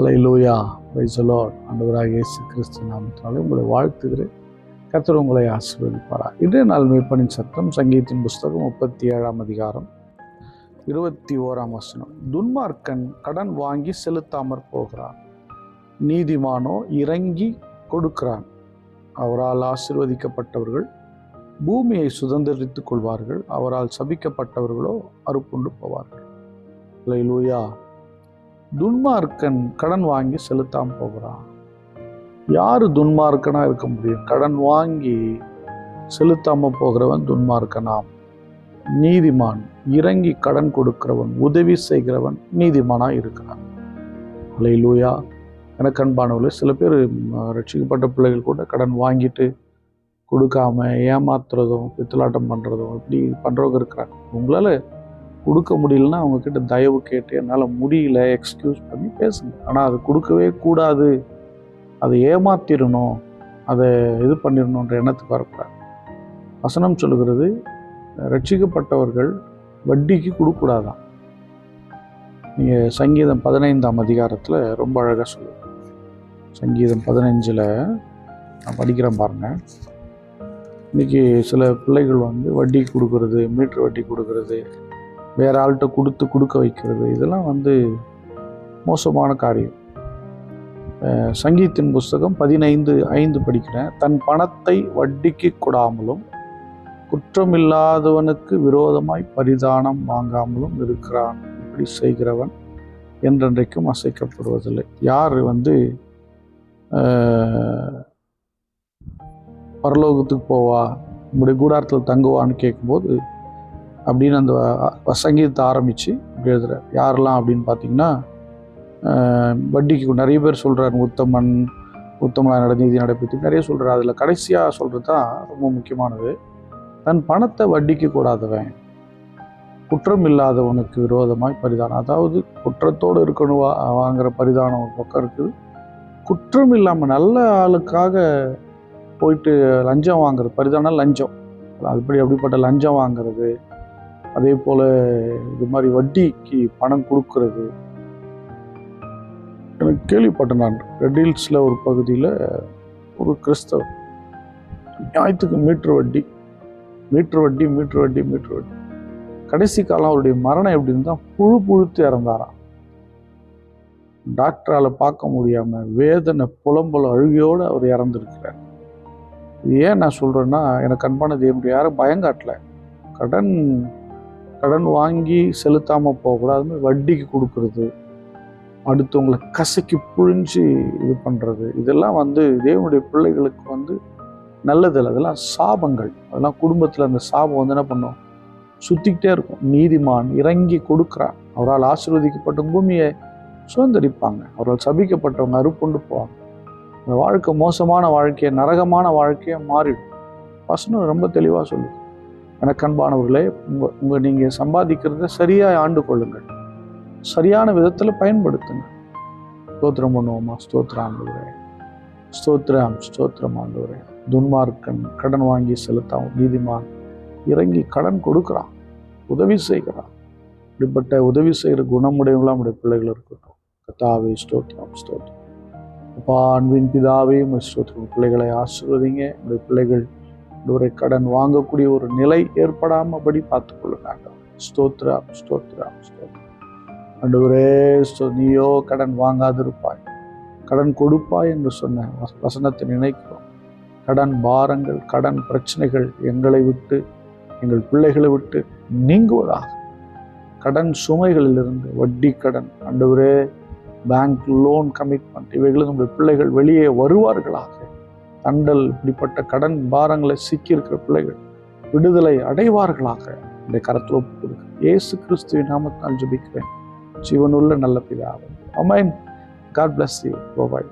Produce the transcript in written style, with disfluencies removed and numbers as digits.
Hallelujah, praise the Lord. ஆண்டவராகிய இயேசு கிறிஸ்து நாமத்தினாலே உங்களை வாழ்த்துகிறேன். கர்த்தர் உங்களை ஆசீர்வதிப்பாரா. இன்றைய நாள் மேய்ப்பனின் சத்தம் சங்கீதத்தின் புஸ்தகம் 37ஆம் அதிகாரம் 21ஆம் வசனம். துன்மார்க்கன் கடன் வாங்கி செலுத்தாமற் போகிறான், நீதிமானோ இறங்கி கொடுக்கிறான். அவரால் ஆசீர்வதிக்கப்பட்டவர்கள் பூமியை சுதந்திரித்துக் கொள்வார்கள், அவரால் சபிக்கப்பட்டவர்களோ அறுப்புண்டு போவார்கள். அல்லேலூயா. துன்மார்க்கன் கடன் வாங்கி செலுத்தாம போகிறான். யாரு துன்மார்க்கனா இருக்க முடியும்? கடன் வாங்கி செலுத்தாம போகிறவன் துன்மார்க்கனாம். நீதிமான் இறங்கி கடன் கொடுக்கிறவன், உதவி செய்கிறவன் நீதிமானா இருக்கிறான். அல்லேலூயா. எனக்கு அன்பானவர்களே, சில பேர் ரட்சிக்கப்பட்ட பிள்ளைகள் கூட கடன் வாங்கிட்டு கொடுக்காம ஏமாத்துறதும் பித்தலாட்டம் பண்றதும் இப்படி பண்றவங்க இருக்கிறாங்க. உங்களால கொடுக்க முடியலன்னா அவங்கக்கிட்ட தயவு கேட்டு என்னால் முடியல எக்ஸ்கியூஸ் பண்ணி பேசுங்க. ஆனால் அது கொடுக்கவே கூடாது, அதை ஏமாத்திடணும், அதை இது பண்ணிடணுன்ற எண்ணத்துக்கு வரக்கூடாது. வசனம் சொல்லுகிறது, ரட்சிக்கப்பட்டவர்கள் வட்டிக்கு கொடுக்கக்கூடாதான். நீங்கள் சங்கீதம் 15ஆம் அதிகாரத்தில் ரொம்ப அழகாக சொல்லுங்க. சங்கீதம் 15 நான் படிக்கிறேன் பாருங்க. இன்னைக்கு சில பிள்ளைகள் வட்டி கொடுக்கறது, மீட்டர் வட்டி கொடுக்கறது, வேற ஆள்கிட்ட கொடுக்க வைக்கிறது, இதெல்லாம் மோசமான காரியம். சங்கீதத்தின் புஸ்தகம் 15:5 படிக்கிறேன். தன் பணத்தை வட்டிக்கு கொடாமலும் குற்றமில்லாதவனுக்கு விரோதமாய் பரிதானம் வாங்காமலும் இருக்கிறான். இப்படி செய்கிறவன் என்றென்றைக்கும் அசைக்கப்படுவதில்லை. யார் பரலோகத்துக்கு போவா, உங்களுடைய கூடாரத்தில் தங்குவான்னு கேட்கும்போது அப்படின்னு அந்த சங்கீதத்தை ஆரம்பித்து இப்படி எழுதுறார். யாரெல்லாம் அப்படின்னு பார்த்தீங்கன்னா, வட்டிக்கு நிறைய பேர் சொல்கிறார், உத்தமனாக நட, நீதி நடைபெற்று நிறைய சொல்கிறார். அதில் கடைசியாக சொல்கிறது தான் ரொம்ப முக்கியமானது. தன் பணத்தை வட்டிக்கு கூடாதவன், குற்றம் இல்லாதவனுக்கு விரோதமாய் பரிதானம். அதாவது குற்றத்தோடு இருக்கணும் வாங்குற பரிதானம் ஒரு பக்கம் இருக்குது. குற்றம் இல்லாமல் நல்ல ஆளுக்காக போயிட்டு லஞ்சம் வாங்குறது, பரிதானம் லஞ்சம். அதுபடி அப்படிப்பட்ட லஞ்சம் வாங்குறது, அதே போல் இது மாதிரி வட்டிக்கு பணம் கொடுக்கறது. எனக்கு கேள்விப்பட்டேன், நான் ரெட் ஹில்ஸில் ஒரு பகுதியில் ஒரு கிறிஸ்தவர் நியாயத்துக்கு மீட்டர் வட்டி. கடைசி காலம் அவருடைய மரணம் எப்படி இருந்தால் புழுத்து இறந்தாராம். டாக்டரால் பார்க்க முடியாமல் வேதனை புலம்பல் அழுகையோடு அவர் இறந்துருக்கிறார். இது ஏன் நான் சொல்கிறேன்னா, எனக்கு அன்பானது எப்படி யாரும் பயங்காட்டல. கடன் வாங்கி செலுத்தாமல் போகக்கூடாது, வட்டிக்கு கொடுக்கறது, அடுத்தவங்களை கசக்கி புழிஞ்சு இது பண்ணுறது, இதெல்லாம் தேவனுடைய பிள்ளைகளுக்கு நல்லதில்லை. அதெல்லாம் சாபங்கள். அதெல்லாம் குடும்பத்தில் அந்த சாபம் என்ன பண்ணும், சுற்றிக்கிட்டே இருக்கும். நீதிமான் இறங்கி கொடுக்குறான், அவரால் ஆசீர்வதிக்கப்பட்ட பூமியை சுதந்திரிப்பாங்க, அவரால் சபிக்கப்பட்டவங்க அறுப்புண்டு போவாங்க. அந்த வாழ்க்கை மோசமான வாழ்க்கையை, நரகமான வாழ்க்கையை மாறிடும். வசனம் ரொம்ப தெளிவாக சொல்லுது. எனக்கு அன்பானவர்களே, நீங்கள் சம்பாதிக்கிறத சரியாக ஆண்டு கொள்ளுங்கள், சரியான விதத்தில் பயன்படுத்துங்க. ஸ்தோத்திரம் பண்ணுவோமா? ஸ்தோத்திரம் ஆண்டவரே, ஸ்தோத்திரம் ஆண்டவரே. துன்மார்க்கன் கடன் வாங்கி செலுத்தாம நீதிமான் இறங்கி கடன் கொடுக்குறான், உதவி செய்கிறான். இப்படிப்பட்ட உதவி செய்கிற குணமுடையவங்களாம் நம்முடைய பிள்ளைகள் இருக்கட்டும். கர்த்தாவே ஸ்தோத்திரம். அப்பா, அன்பின் பிதாவே ஸ்தோத்திரம். பிள்ளைகளை ஆசீர்வதிங்க. நம்முடைய பிள்ளைகள் ஒரு கடன் வாங்கக்கூடிய ஒரு நிலை ஏற்படாமபடி பார்த்துக்கொள்ளுங்க. ஸ்தோத்திரம். ஆண்டவரே, நீயோ கடன் வாங்காதிருப்பாய், கடன் கொடுப்பாய் என்று சொன்ன வசனத்தை நினைக்கிறோம். கடன் பாரங்கள், கடன் பிரச்சனைகள் எங்களை விட்டு, எங்கள் பிள்ளைகளை விட்டு நீங்குவதாக. கடன் சுமைகளிலிருந்து, வட்டி கடன், ஆண்டவரே, பேங்க் லோன் கமிட்மெண்ட், இவைகளும் நம்முடைய பிள்ளைகள் வெளியே வருவார்களாக. தண்டல், இப்படிப்பட்ட கடன் பாரங்களை சிக்கி இருக்கிற பிள்ளைகள் விடுதலை அடைவார்களாக. இந்த கரத்தில் ஒப்புக் கொடுக்கிறேன். இயேசு கிறிஸ்துவின் நாமத்தால் ஜெபிக்கிறேன், ஜீவனுள்ள நல்ல பிதாவே. ஆமென். God bless you. Bye bye.